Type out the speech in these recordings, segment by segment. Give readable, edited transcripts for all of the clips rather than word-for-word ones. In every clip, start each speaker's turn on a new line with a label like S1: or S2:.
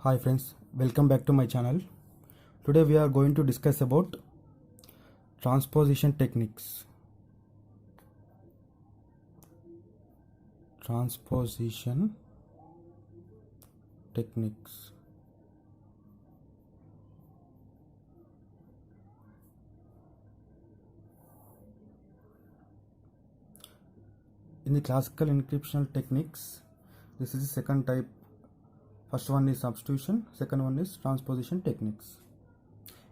S1: Hi friends, welcome back to my channel. Today we are going to discuss about transposition techniques. Transposition techniques. In the classical encryption techniques, this is the second type. First one is substitution, second one is transposition techniques.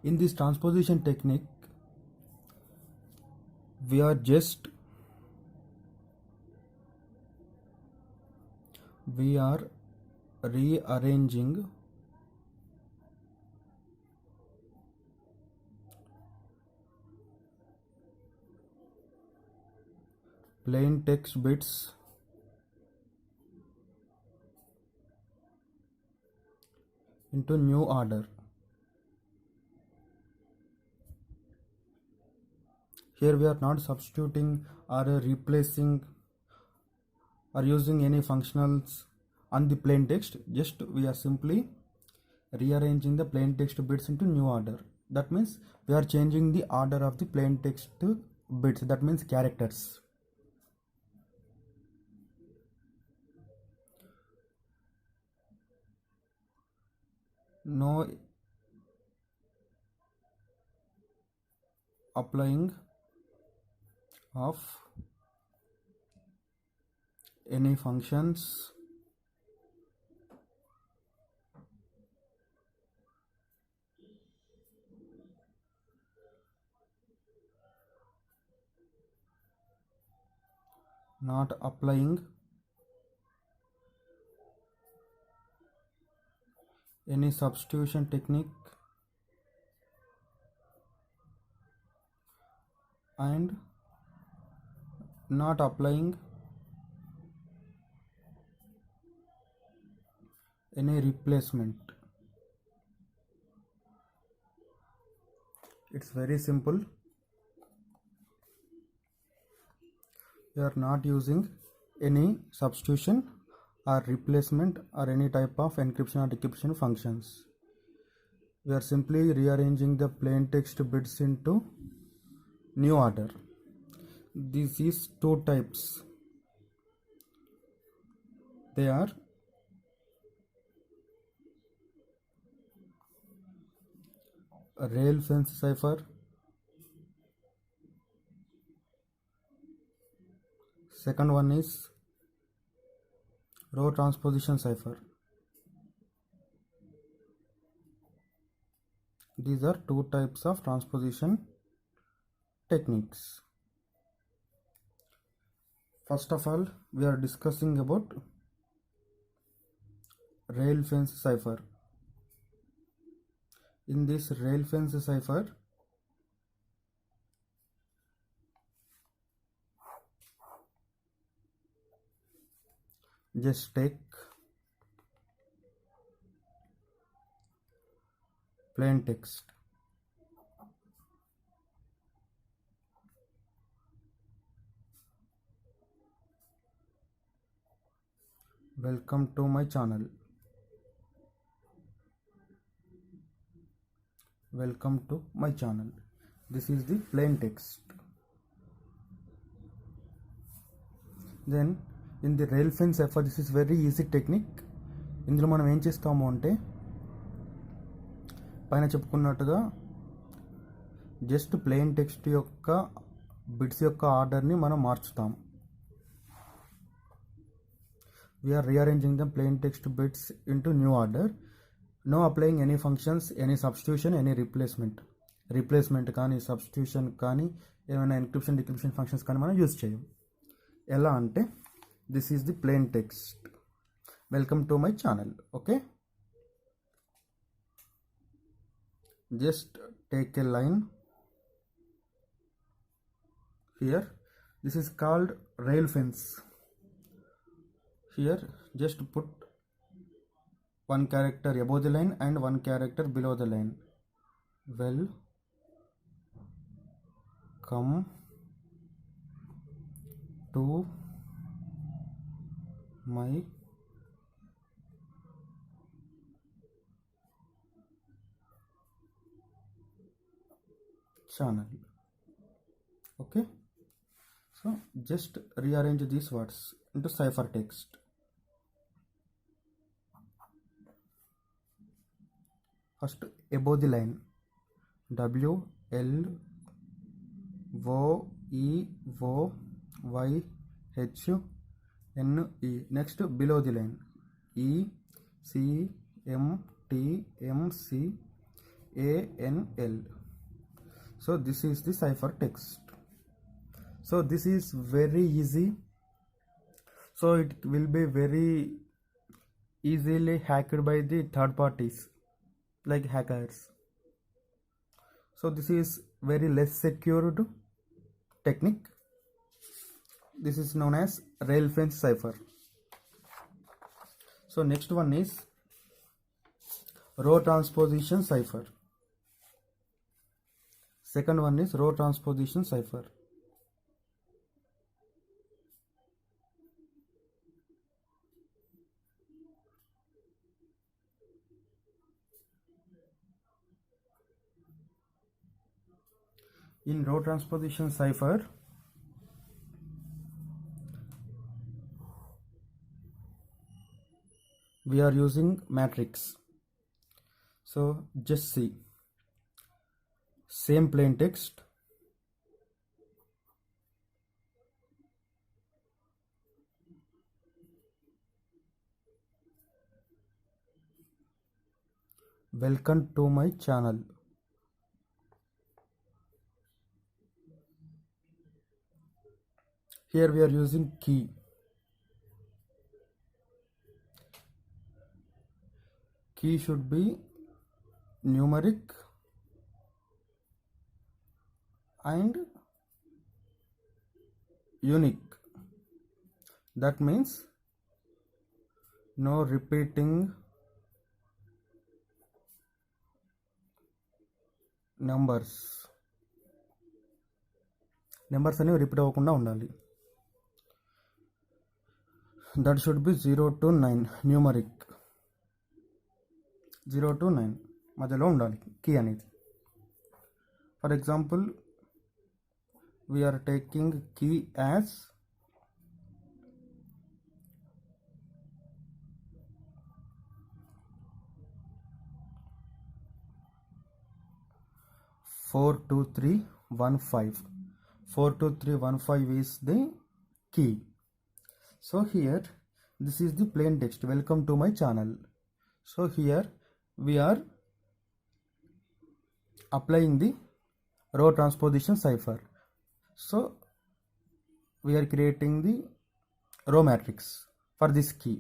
S1: In this transposition technique, we are rearranging plain text bits into new order. Here we are not substituting or replacing or using any functionals on the plain text, just we are simply rearranging the plain text bits into new order. That means we are changing the order of the plain text bits, that means characters. No applying of any functions not applying any substitution technique and not applying any replacement. It's very simple. We are not using any substitution or replacement or any type of encryption or decryption functions. We are simply rearranging the plain text bits into new order. This is two types. They are rail fence cipher, second one is row transposition cipher. These are two types of transposition techniques. First of all, we are discussing about rail fence cipher. In this rail fence cipher, just take plain text. Welcome to my channel. Welcome to my channel. This is the plain text. Then in the rail fence cipher, this is very easy technique. ఇందులో మనం ఏం చేస్తాము అంటే పైన చెప్పుకున్నట్టుగా just plain text యొక్క bits యొక్క ఆర్డర్ని మనం మార్చుతాం. We are rearranging the plain text bits into new order. No applying any functions, any substitution, any replacement కానీ సబ్స్టిట్యూషన్ కానీ ఏమైనా ఎన్క్రిప్షన్ డిక్రిప్షన్ ఫంక్షన్స్ కానీ మనం యూజ్ చేయం. ఎలా అంటే this is the plain text. Welcome to my channel. Okay, just take a line here. This is called rail fence. Here just put one character above the line and one character below the line. Welcome to my channel. Okay, so just rearrange these words into ciphertext. First, above the line, W L O E O Y H N E. Next, below the line, E C M T M C A N L. So this is the ciphertext. So this is very easy. So it will be very easily hacked by the third parties like hackers. So this is very less secured technique. This is known as rail fence cipher. So next one is row transposition cipher. Second one is row transposition cipher. In row transposition cipher, we are using matrix. So just see, same plain text, welcome to my channel. Here we are using key. Key should be numeric and unique. That means no repeating numbers. Numbers అనేవి repeat అవ్వకుండా ఉండాలి. That should be 0 to 9 numeric. 0 to 9 మధ్యలో ఉండాలి key అనేది. For example, we are taking key as 42315. 42315 is the key. So here this is the plain text, welcome to my channel. So here we are applying the row transposition cipher. So we are creating the row matrix for this key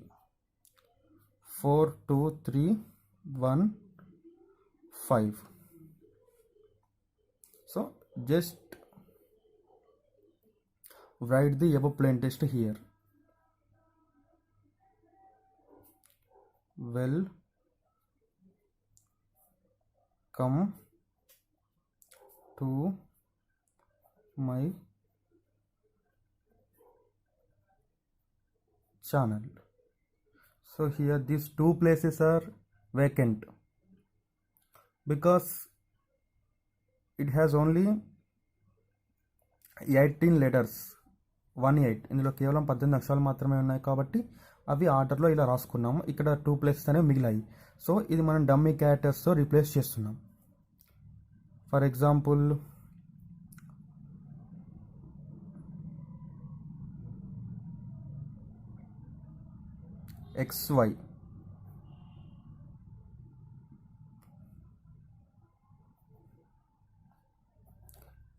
S1: 42315. So just write the above plain text here. Welcome to my channel. So here these two places are vacant because it has only 18 letters. 18 ఇందులో కేవలం 18 అక్షరాలు మాత్రమే ఉన్నాయి కాబట్టి అవి ఆర్డర్లో ఇలా రాసుకున్నాము. ఇక్కడ 2 ప్లేసెస్ అనేవి మిగిలాయి. సో ఇది మనం డమ్మీ క్యారెక్టర్స్తో రీప్లేస్ చేస్తున్నాం. For example, XY.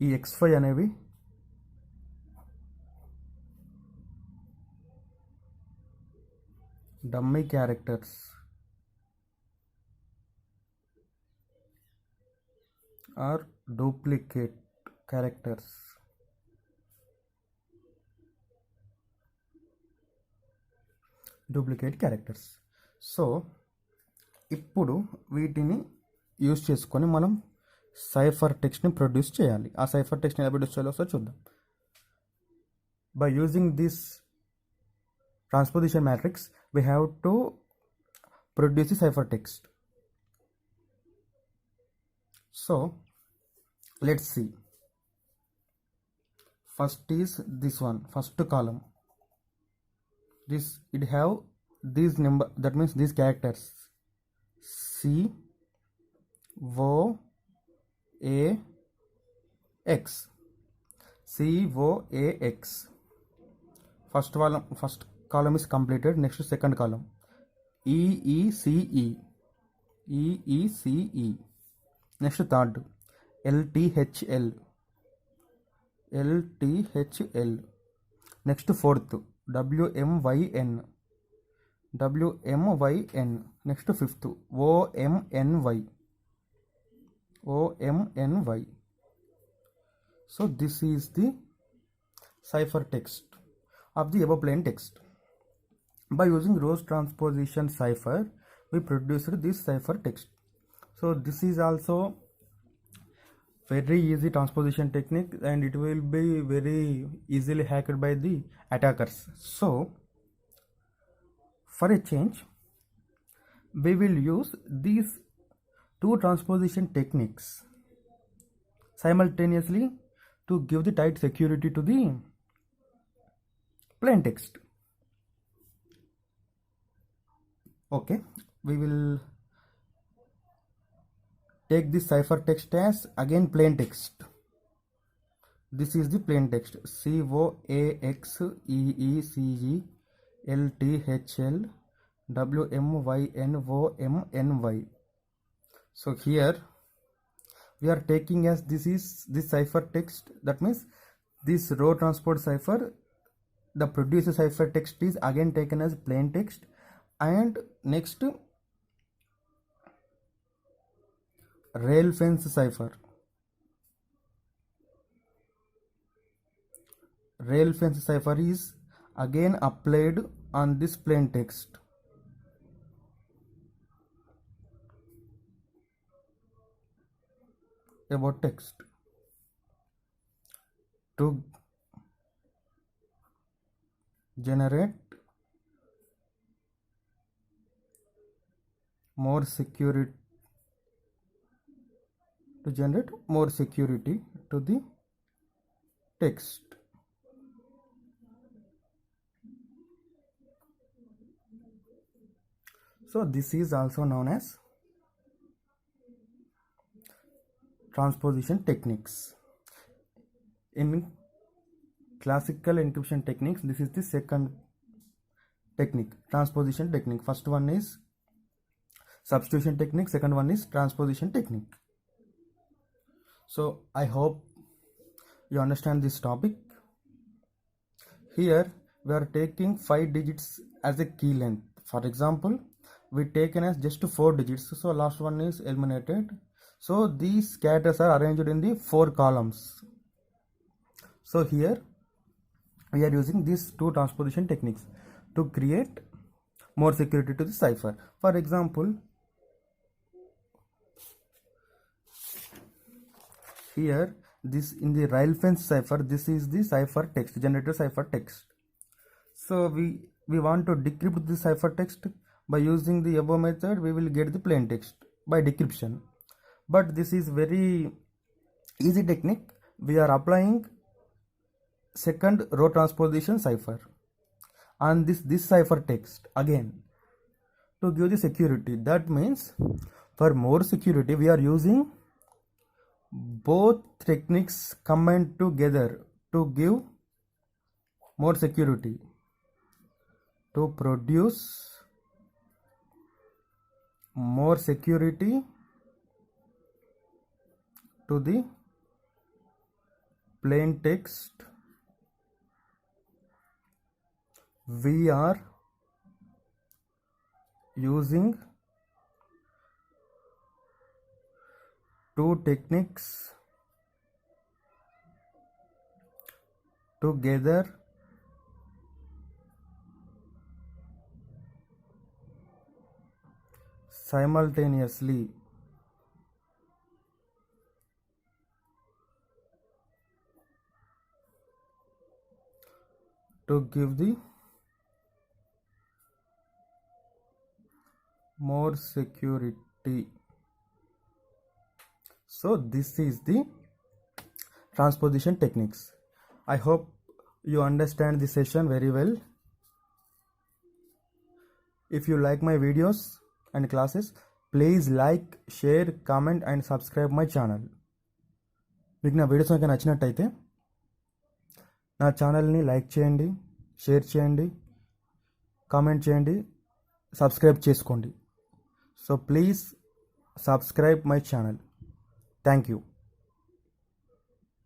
S1: ఈ XY అనేవి dummy characters or duplicate characters. So ఇప్పుడు వీటిని యూజ్ చేసుకొని మనం సైఫర్ టెక్స్ట్ని ప్రొడ్యూస్ చేయాలి. ఆ సైఫర్ టెక్స్ట్ని ఎలా ప్రొడ్యూస్ చేయాలో చూద్దాం. By using this transposition matrix, we have to produce the ciphertext. So let's see. First is this one, first column. This it have these number, that means these characters C O A X, C O A X. First column is completed. Next second column E E C E, E E C E. Next third L T H L, L T H L. Next fourth W M Y N, W M Y N. Next fifth O M N Y, O M N Y. So this is the ciphertext of the above plain text. By using rows transposition cipher, we produced this ciphertext. So this is also very easy transposition technique, and it will be very easily hacked by the attackers. So for a change, we will use these two transposition techniques simultaneously to give the tight security to the plain text. Okay, we will take this ciphertext as again plain text. This is the plain text C O A X E E C E L T H L W M Y N O M N Y. So here we are taking as this is this ciphertext, that means this row transport cipher, the produced ciphertext is again taken as plain text, and next rail fence cipher. Rail fence cipher is again applied on this plain text. About text to generate more security, to generate more security to the text. So this is also known as transposition techniques. In classical encryption techniques, this is the second technique, transposition technique. First one is substitution technique, second one is transposition technique. So I hope you understand this topic. Here we are taking 5 digits as a key length. For example, we taken as just 4 digits, so last one is eliminated. So these characters are arranged in the 4 columns. So here we are using these two transposition techniques to create more security to the cipher. For example, here this in the rail fence cipher, this is the cipher text, generated cipher text. So we want to decrypt the cipher text. By using the above method, we will get the plain text by decryption. But this is very easy technique. We are applying second row transposition cipher on this cipher text again to give the security. That means for more security, we are using both techniques combined together to give more security, to produce more security to the plain text. We are using two techniques together simultaneously to give the more security. So this is the transposition techniques. I hope you understand this session very well. If you like my videos and classes, please like, share, comment and subscribe my channel. మీకు నా videos కనుక నచ్చినట్టయితే నా ఛానల్ని like చేయండి, share చేయండి, comment చేయండి, subscribe చేసుకోండి. So please subscribe my channel. Thank you.